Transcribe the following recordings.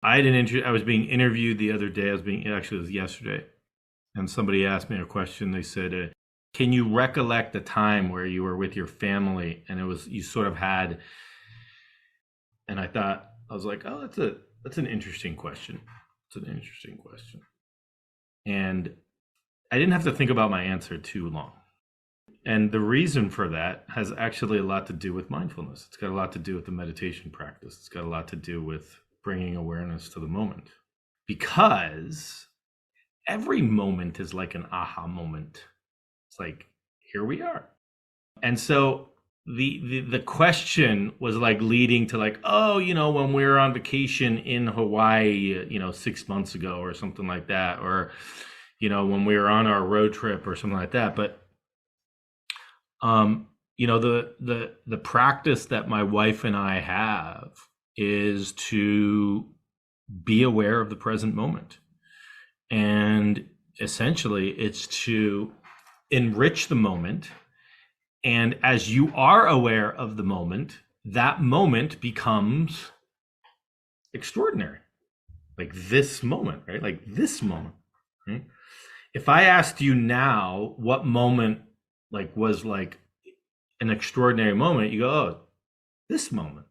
I was being interviewed the other day. Actually, it was yesterday, and somebody asked me a question. They said, "Can you recollect a time where you were with your family and it was you sort of had?" And I was like, "Oh, that's an interesting question. It's an interesting question." And I didn't have to think about my answer too long. And the reason for that has actually a lot to do with mindfulness. It's got a lot to do with the meditation practice. It's got a lot to do with bringing awareness to the moment. Because every moment is like an aha moment. It's like, here we are. And so the question was like leading to like, oh, when we were on vacation in Hawaii, 6 months ago or something like that, or when we were on our road trip or something like that. But the practice that my wife and I have is to be aware of the present moment. And essentially, it's to enrich the moment. And as you are aware of the moment, that moment becomes extraordinary. Like this moment, right? Like this moment. Right? If I asked you now what moment was like an extraordinary moment, you go, oh, this moment.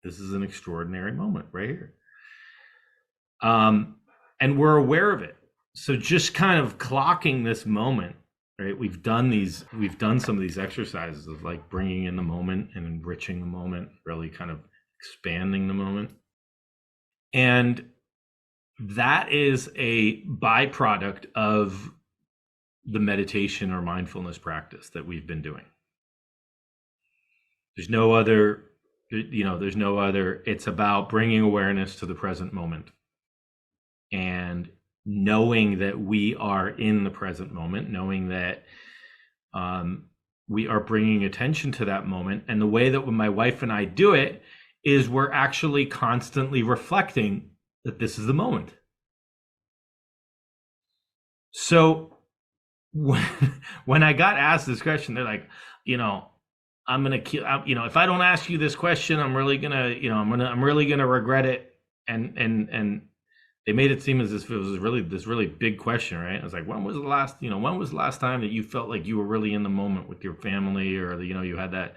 This is an extraordinary moment right here. And we're aware of it. So just kind of clocking this moment, right? We've done some of these exercises of like bringing in the moment and enriching the moment, really kind of expanding the moment. And that is a byproduct of the meditation or mindfulness practice that we've been doing. There's no other, it's about bringing awareness to the present moment and knowing that we are in the present moment, knowing that we are bringing attention to that moment. And the way that when my wife and I do it is we're actually constantly reflecting that this is the moment. So when I got asked this question, they're like, I'm gonna kill. If I don't ask you this question, I'm really gonna regret it. And they made it seem as if it was really this really big question, right? I was like, when was the last time that you felt like you were really in the moment with your family, or you had that?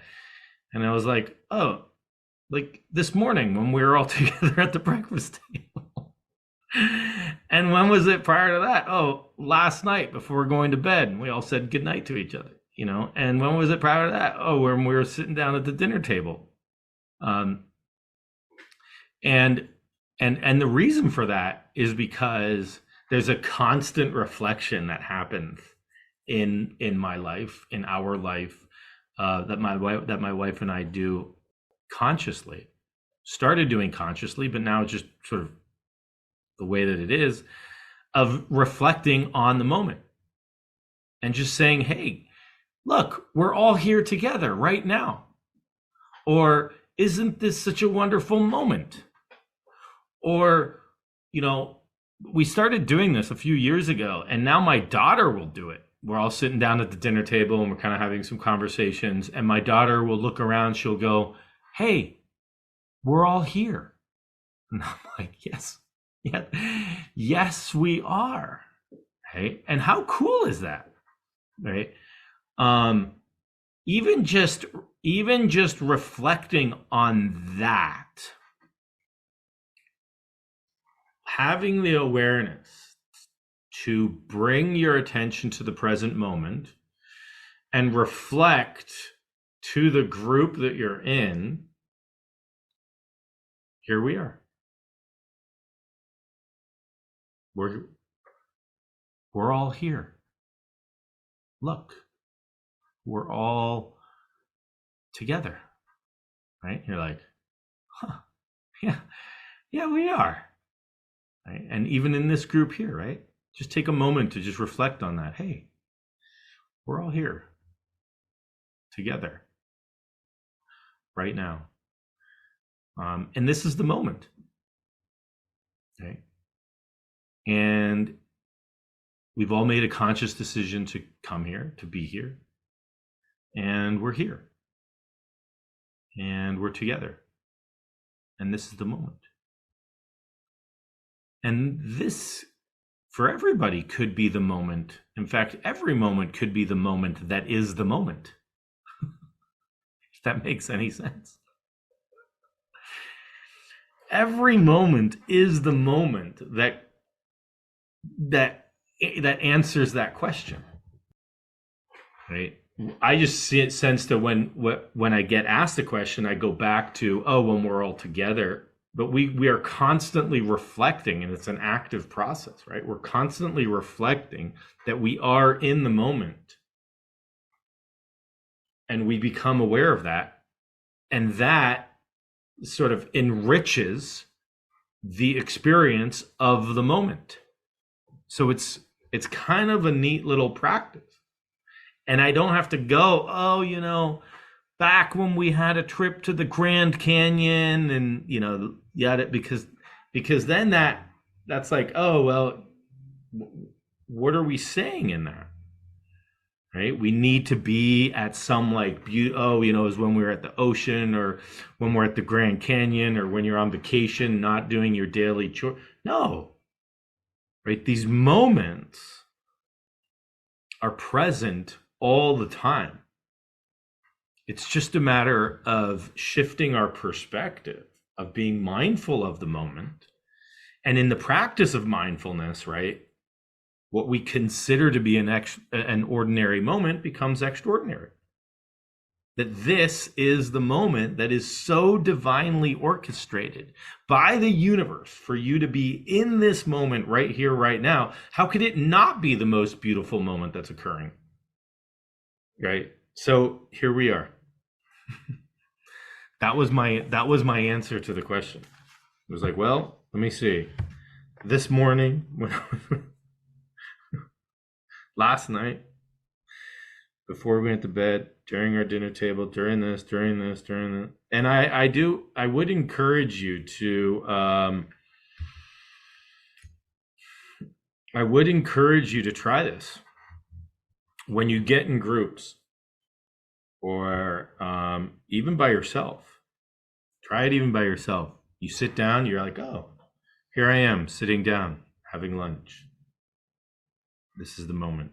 And I was like, oh, like this morning when we were all together at the breakfast table. And when was it prior to that? Oh, last night before going to bed, we all said goodnight to each other. And when was it prior to that? Oh, when we were sitting down at the dinner table. And the reason for that is because there's a constant reflection that happens in my life, in our life, that my wife and I do consciously. Started doing consciously, but now it's just sort of the way that it is, of reflecting on the moment and just saying, hey, look, we're all here together right now. Or isn't this such a wonderful moment? Or, we started doing this a few years ago, and now my daughter will do it. We're all sitting down at the dinner table and we're kind of having some conversations, and my daughter will look around, she'll go, hey, we're all here. And I'm like, yes, we are. Right? And how cool is that? Right? Even just reflecting on that, having the awareness to bring your attention to the present moment and reflect to the group that you're in, here we are. We're all here. Look, we're all together, right? You're like, huh, yeah, we are. Right? And even in this group here, right? Just take a moment to just reflect on that. Hey, we're all here together right now. And this is the moment. Okay. And we've all made a conscious decision to come here, to be here. And we're here. And we're together. And this is the moment. And this, for everybody, could be the moment. In fact, every moment could be the moment that is the moment. If that makes any sense. Every moment is the moment that answers that question, right? I just sense that when I get asked a question, I go back to, when we're all together. But we are constantly reflecting, and it's an active process, right? We're constantly reflecting that we are in the moment, and we become aware of that, and that sort of enriches the experience of the moment. So it's kind of a neat little practice. And I don't have to go, back when we had a trip to the Grand Canyon and, because then that's like, what are we saying in that? Right? We need to be at some is when we're at the ocean, or when we're at the Grand Canyon, or when you're on vacation, not doing your daily chore. No, right? These moments are present all the time. It's just a matter of shifting our perspective, of being mindful of the moment. And in the practice of mindfulness, right, what we consider to be an ordinary moment becomes extraordinary. That this is the moment that is so divinely orchestrated by the universe for you to be in this moment right here, right now. How could it not be the most beautiful moment that's occurring? Right? So here we are. That was my answer to the question. It was like, well, let me see. This morning, last night, before we went to bed, during our dinner table, during this, and I would encourage you to try this when you get in groups, or even by yourself. Try it even by yourself. You sit down, you're like, here I am sitting down, having lunch. This is the moment.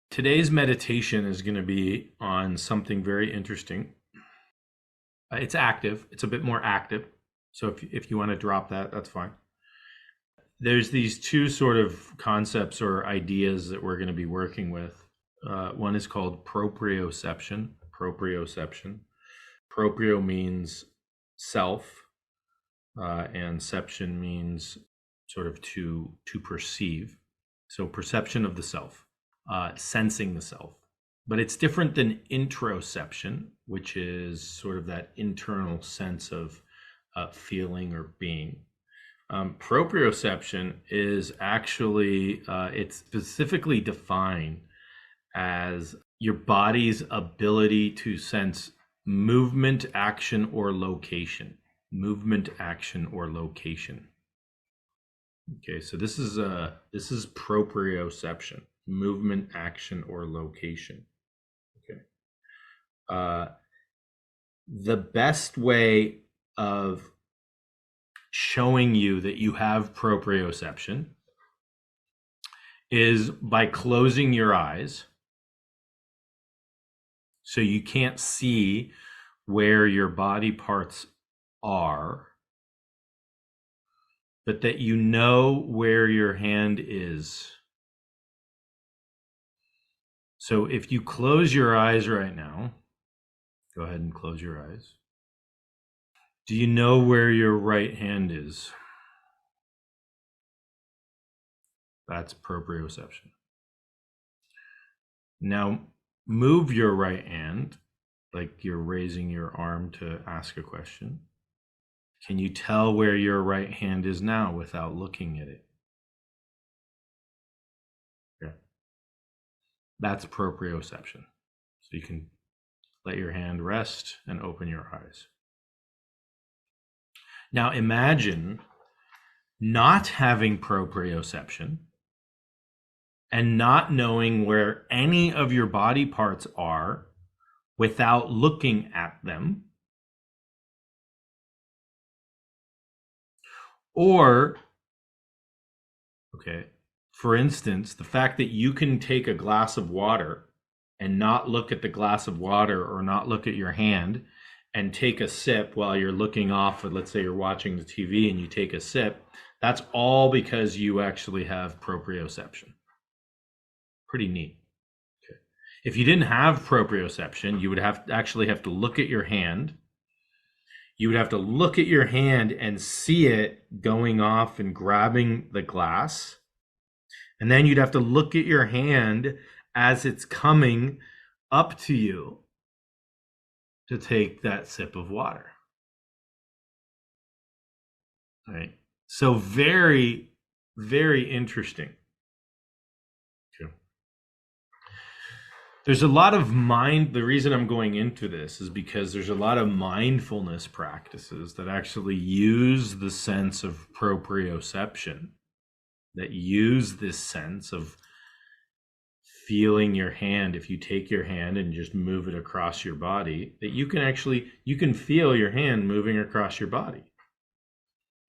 Today's meditation is going to be on something very interesting. It's active. It's a bit more active. So if you want to drop that, that's fine. There's these two sort of concepts or ideas that we're going to be working with. One is called proprioception. Proprio means self, and ception means sort of to perceive. So perception of the self, sensing the self. But it's different than introception, which is sort of that internal sense of feeling or being. Proprioception is actually, it's specifically defined as your body's ability to sense movement, action, or location. Movement, action, or location. Okay, so this is proprioception. Movement, action, or location. Okay. The best way of showing you that you have proprioception is by closing your eyes, so you can't see where your body parts are, but that you know where your hand is. So if you close your eyes right now, go ahead and close your eyes. Do you know where your right hand is? That's proprioception. Now move your right hand like you're raising your arm to ask a question. Can you tell where your right hand is now without looking at it? Okay. That's proprioception. So you can let your hand rest and open your eyes. Now imagine not having proprioception and not knowing where any of your body parts are without looking at them. Or, okay, for instance, the fact that you can take a glass of water and not look at the glass of water or not look at your hand and take a sip while you're looking off, let's say you're watching the TV and you take a sip, that's all because you actually have proprioception. Pretty neat. Okay. If you didn't have proprioception, you would actually have to look at your hand. You would have to look at your hand and see it going off and grabbing the glass. And then you'd have to look at your hand as it's coming up to you to take that sip of water. All right. So very, very interesting. Okay. There's a lot of the reason I'm going into this is because there's a lot of mindfulness practices that actually use the sense of proprioception, that use this sense of feeling your hand. If you take your hand and just move it across your body, that you can feel your hand moving across your body.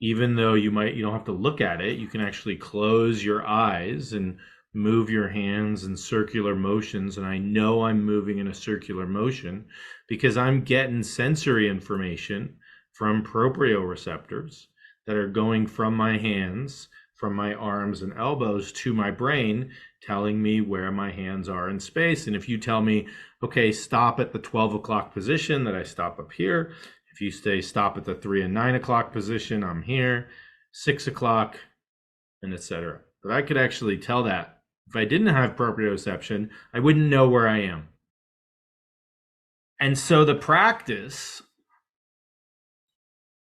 Even though you don't have to look at it, you can actually close your eyes and move your hands in circular motions. And I know I'm moving in a circular motion because I'm getting sensory information from proprioreceptors that are going from my hands, from my arms and elbows to my brain, telling me where my hands are in space. And if you tell me, okay, stop at the 12 o'clock position, that I stop up here. If you say stop at the 3 and 9 o'clock position, I'm here, 6 o'clock, and etc. But I could actually tell that. If I didn't have proprioception, I wouldn't know where I am. And so the practice,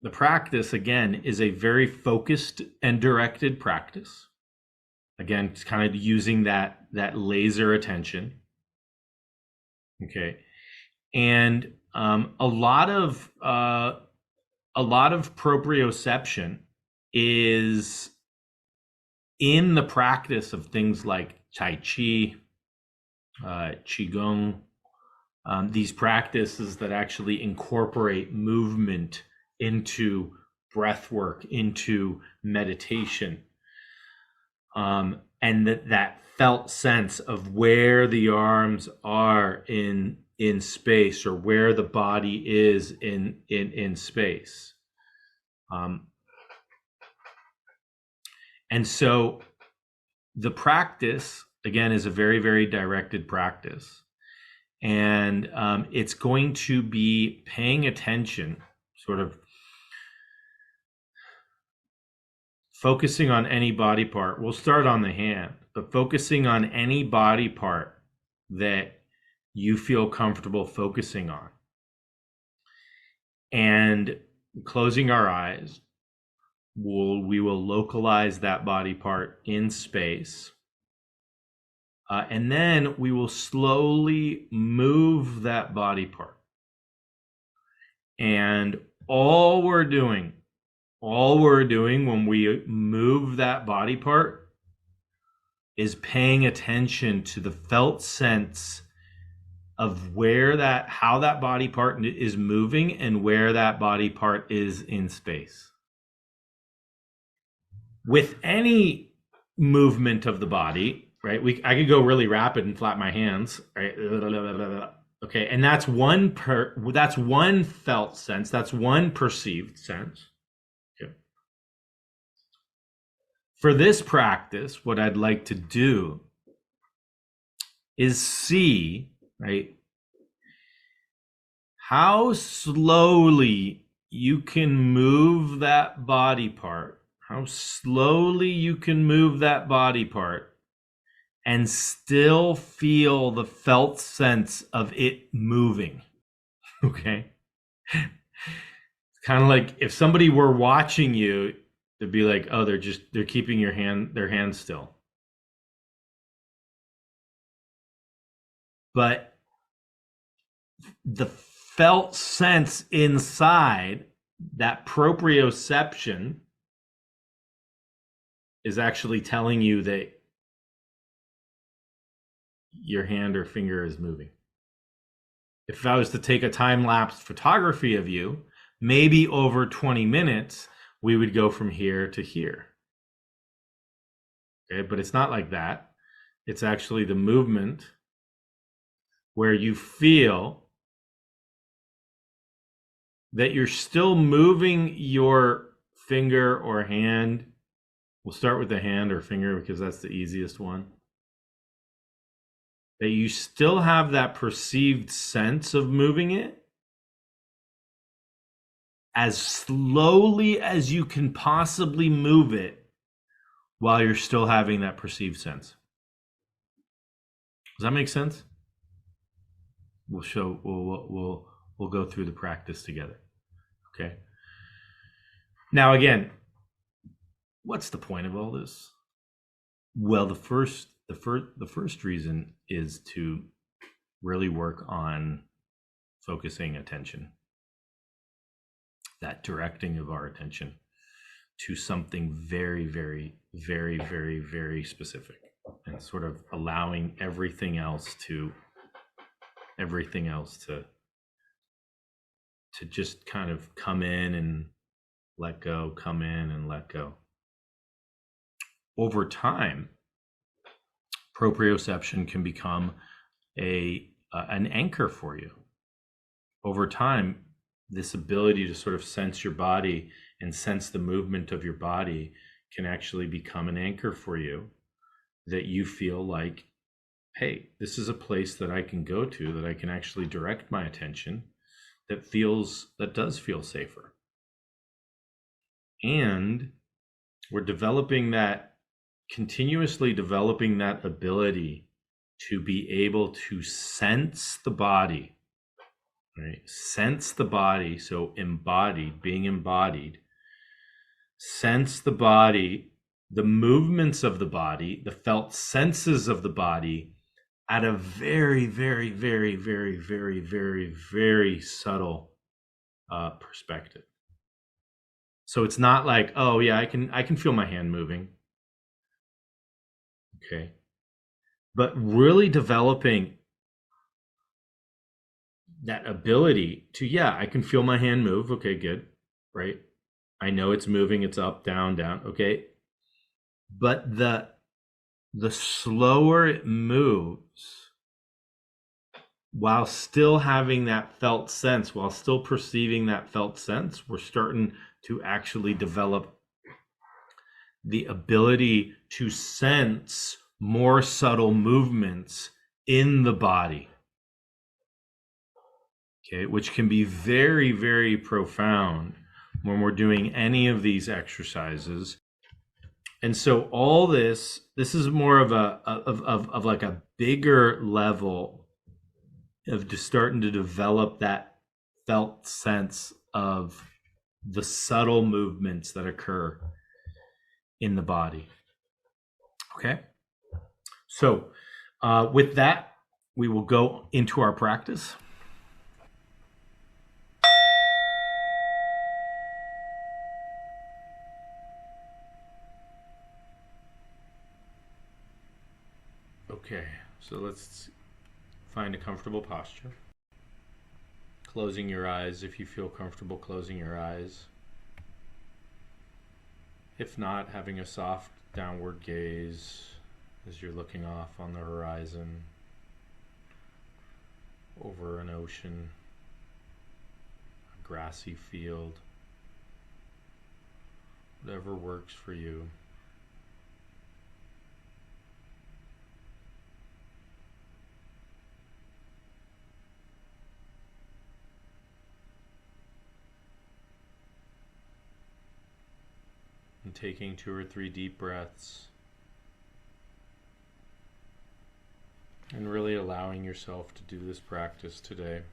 again, is a very focused and directed practice. Again, it's kind of using that laser attention. Okay. And a lot of proprioception is in the practice of things like Tai Chi, Qigong, these practices that actually incorporate movement into breath work, into meditation, and that felt sense of where the arms are in space, or where the body is in space. And so the practice, again, is a very, very directed practice. And it's going to be paying attention, sort of focusing on any body part. We'll start on the hand, but focusing on any body part that you feel comfortable focusing on. And closing our eyes, we will localize that body part in space. And then we will slowly move that body part. And all we're doing when we move that body part is paying attention to the felt sense of how that body part is moving and where that body part is in space. With any movement of the body, right? I could go really rapid and flap my hands, right? Okay, and that's one felt sense. That's one perceived sense. Okay. For this practice, what I'd like to do is see, right, how slowly you can move that body part. How slowly you can move that body part and still feel the felt sense of it moving. Okay. It's kind of like if somebody were watching you, they'd be like, oh, they're keeping their hand still. But the felt sense inside, that proprioception, is actually telling you that your hand or finger is moving. If I was to take a time-lapse photography of you, maybe over 20 minutes, we would go from here to here. Okay, but it's not like that. It's actually the movement where you feel that you're still moving your finger or hand. We'll start with the hand or finger because that's the easiest one. That you still have that perceived sense of moving it as slowly as you can possibly move it while you're still having that perceived sense. Does that make sense? We'll go through the practice together. Okay. Now again, what's the point of all this? Well, the first reason is to really work on focusing attention, that directing of our attention to something very, very, very, very, very specific, and sort of allowing everything else to just kind of come in and let go, come in and let go. Over time, proprioception can become an anchor for you. Over time, this ability to sort of sense your body and sense the movement of your body can actually become an anchor for you, that you feel like, hey, this is a place that I can go to, that I can actually direct my attention, that does feel safer. And we're continuously developing that ability to be able to sense the body, right? Sense the body. So being embodied, sense the body, the movements of the body, the felt senses of the body at a very, very, very, very, very, very, very subtle perspective. So it's not like, oh yeah, I can feel my hand moving. Okay. But really developing that ability to, yeah, I can feel my hand move. Okay, good. Right. I know it's moving. It's up, down, down. Okay. But the slower it moves, while still having that felt sense, while still perceiving that felt sense, we're starting to actually develop the ability to sense more subtle movements in the body. Okay, which can be very, very profound when we're doing any of these exercises. And so all this is more of of like a bigger level of just starting to develop that felt sense of the subtle movements that occur in the body. Okay. So with that, we will go into our practice. Okay, so let's find a comfortable posture. Closing your eyes if you feel comfortable closing your eyes. If not, having a soft downward gaze as you're looking off on the horizon, over an ocean, a grassy field, whatever works for you. And taking 2 or 3 deep breaths. And really allowing yourself to do this practice today.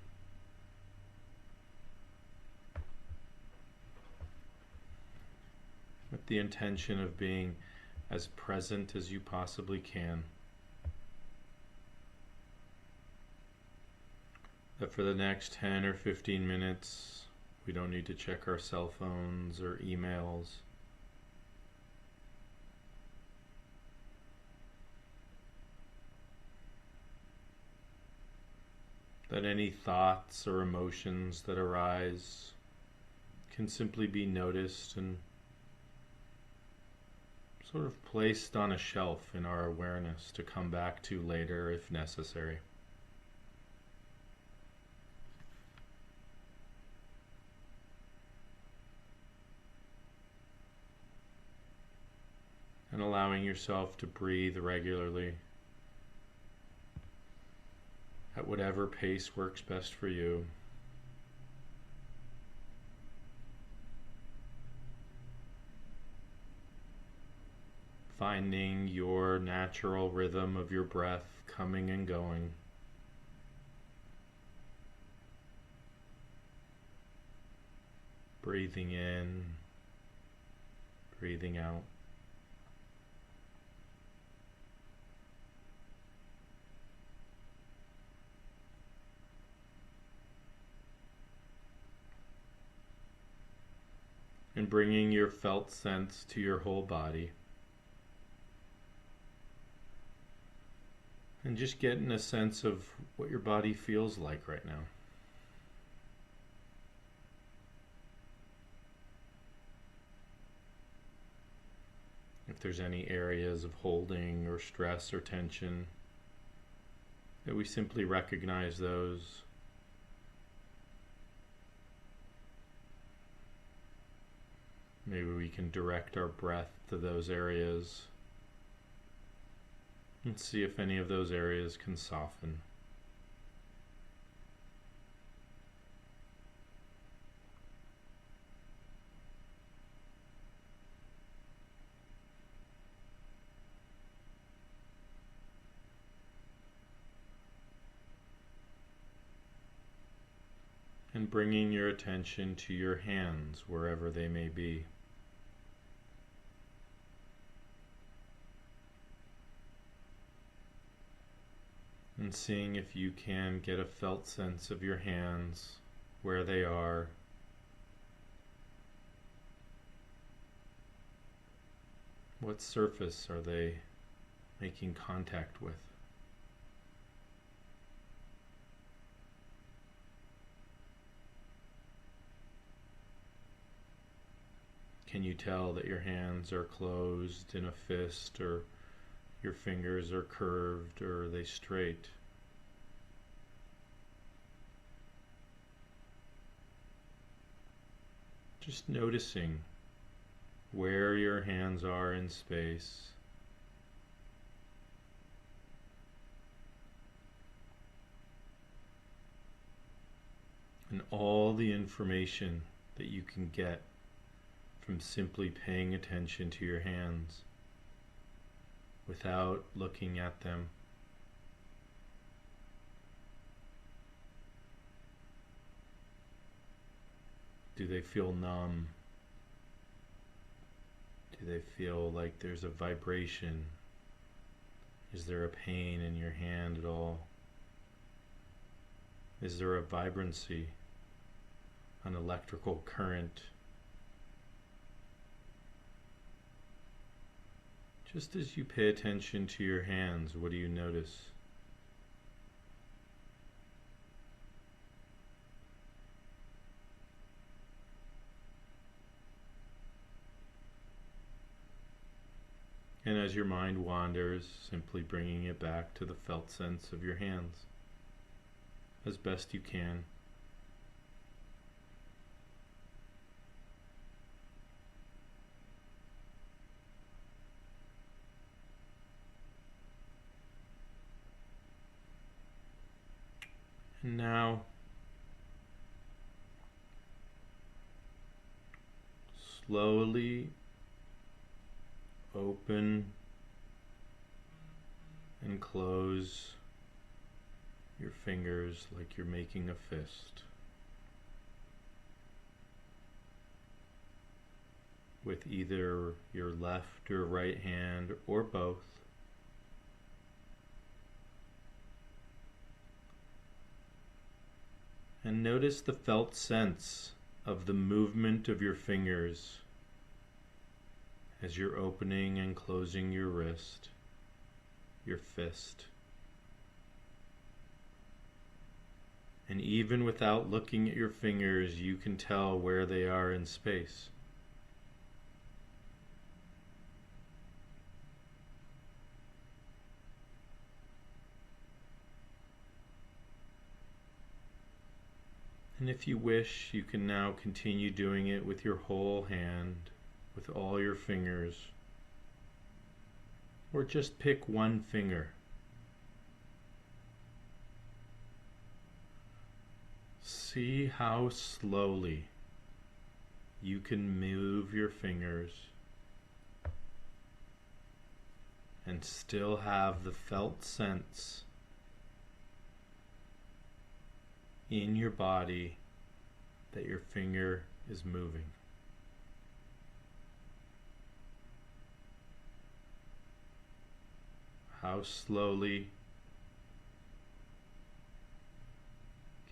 With the intention of being as present as you possibly can. That for the next 10 or 15 minutes, we don't need to check our cell phones or emails. That any thoughts or emotions that arise can simply be noticed and sort of placed on a shelf in our awareness to come back to later if necessary. And allowing yourself to breathe regularly at whatever pace works best for you. Finding your natural rhythm of your breath coming and going. Breathing in, breathing out. And bringing your felt sense to your whole body. And just getting a sense of what your body feels like right now. If there's any areas of holding or stress or tension, that we simply recognize those. Maybe we can direct our breath to those areas and see if any of those areas can soften. And bringing your attention to your hands wherever they may be. And seeing if you can get a felt sense of your hands, where they are. What surface are they making contact with? Can you tell that your hands are closed in a fist, or your fingers are curved, or are they straight? Just noticing where your hands are in space. And all the information that you can get from simply paying attention to your hands without looking at them. Do they feel numb? Do they feel like there's a vibration? Is there a pain in your hand at all? Is there a vibrancy, an electrical current? Just as you pay attention to your hands, what do you notice? And as your mind wanders, simply bringing it back to the felt sense of your hands as best you can. And now, slowly open and close your fingers like you're making a fist, with either your left or right hand or both. And notice the felt sense of the movement of your fingers as you're opening and closing your wrist, your fist. And even without looking at your fingers, you can tell where they are in space. And if you wish, you can now continue doing it with your whole hand, with all your fingers, or just pick one finger. See how slowly you can move your fingers and still have the felt sense in your body that your finger is moving. How slowly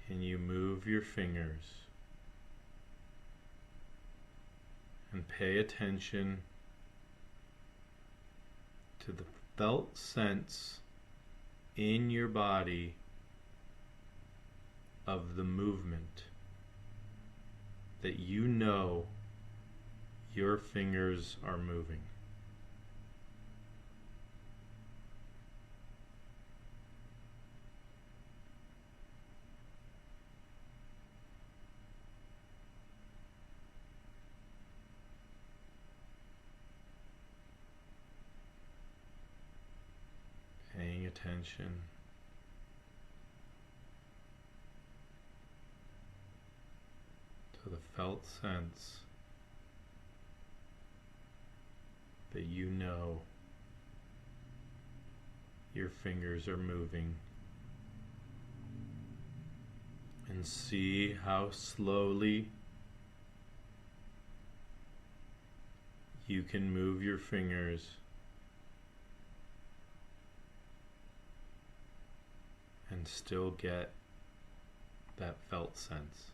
can you move your fingers? And pay attention to the felt sense in your body of the movement that you know your fingers are moving. Paying attention to the felt sense that you know your fingers are moving, and see how slowly you can move your fingers and still get that felt sense.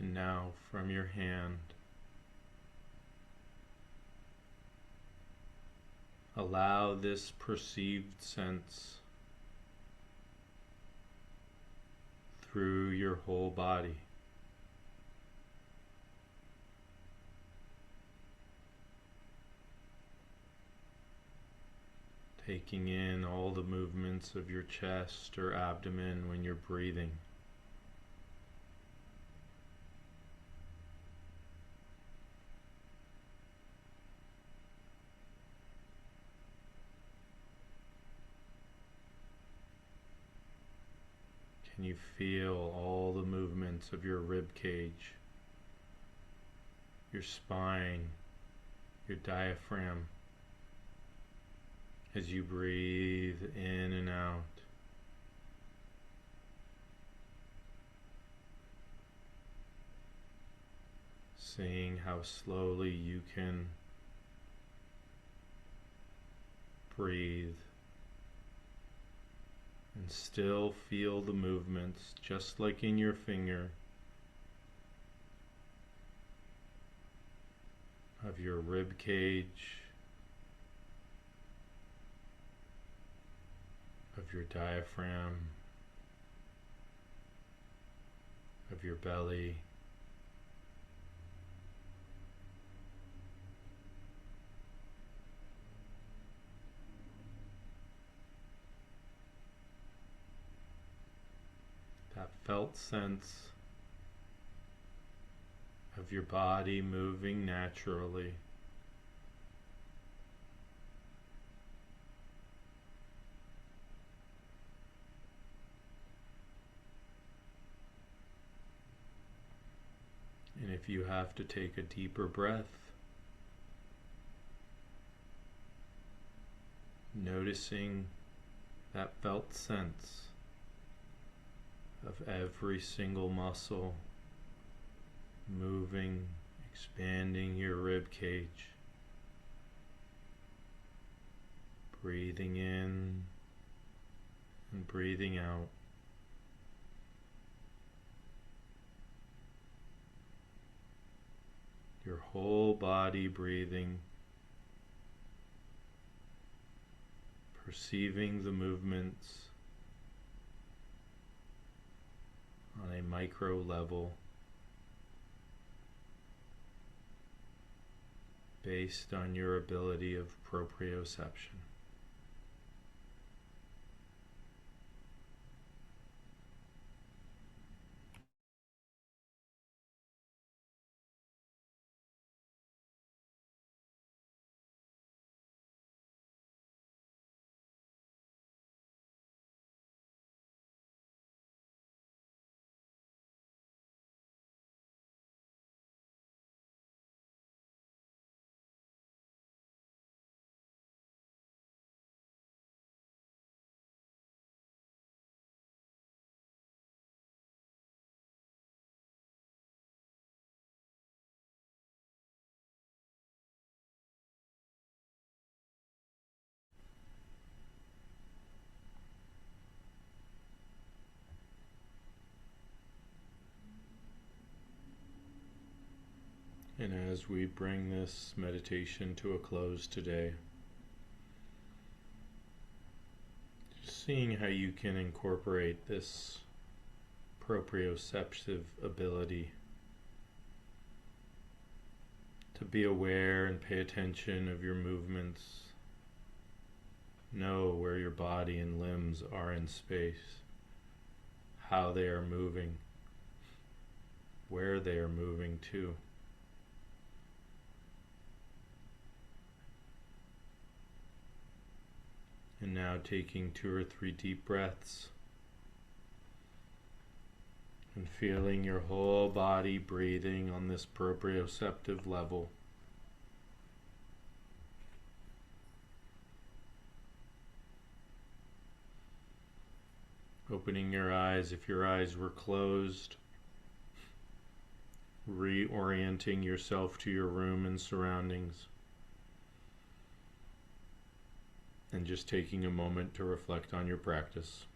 And now from your hand, allow this perceived sense through your whole body. Taking in all the movements of your chest or abdomen when you're breathing. Can you feel all the movements of your rib cage, your spine, your diaphragm, as you breathe in and out? Seeing how slowly you can breathe and still feel the movements, just like in your finger, of your rib cage, of your diaphragm, of your belly, felt sense of your body moving naturally. And if you have to take a deeper breath, noticing that felt sense of every single muscle moving, expanding your rib cage, breathing in and breathing out. Your whole body breathing, perceiving the movements on a micro level based on your ability of proprioception. And as we bring this meditation to a close today, just seeing how you can incorporate this proprioceptive ability to be aware and pay attention of your movements, know where your body and limbs are in space, how they are moving, where they are moving to. And now taking 2 or 3 deep breaths and feeling your whole body breathing on this proprioceptive level. Opening your eyes if your eyes were closed. Reorienting yourself to your room and surroundings. And just taking a moment to reflect on your practice.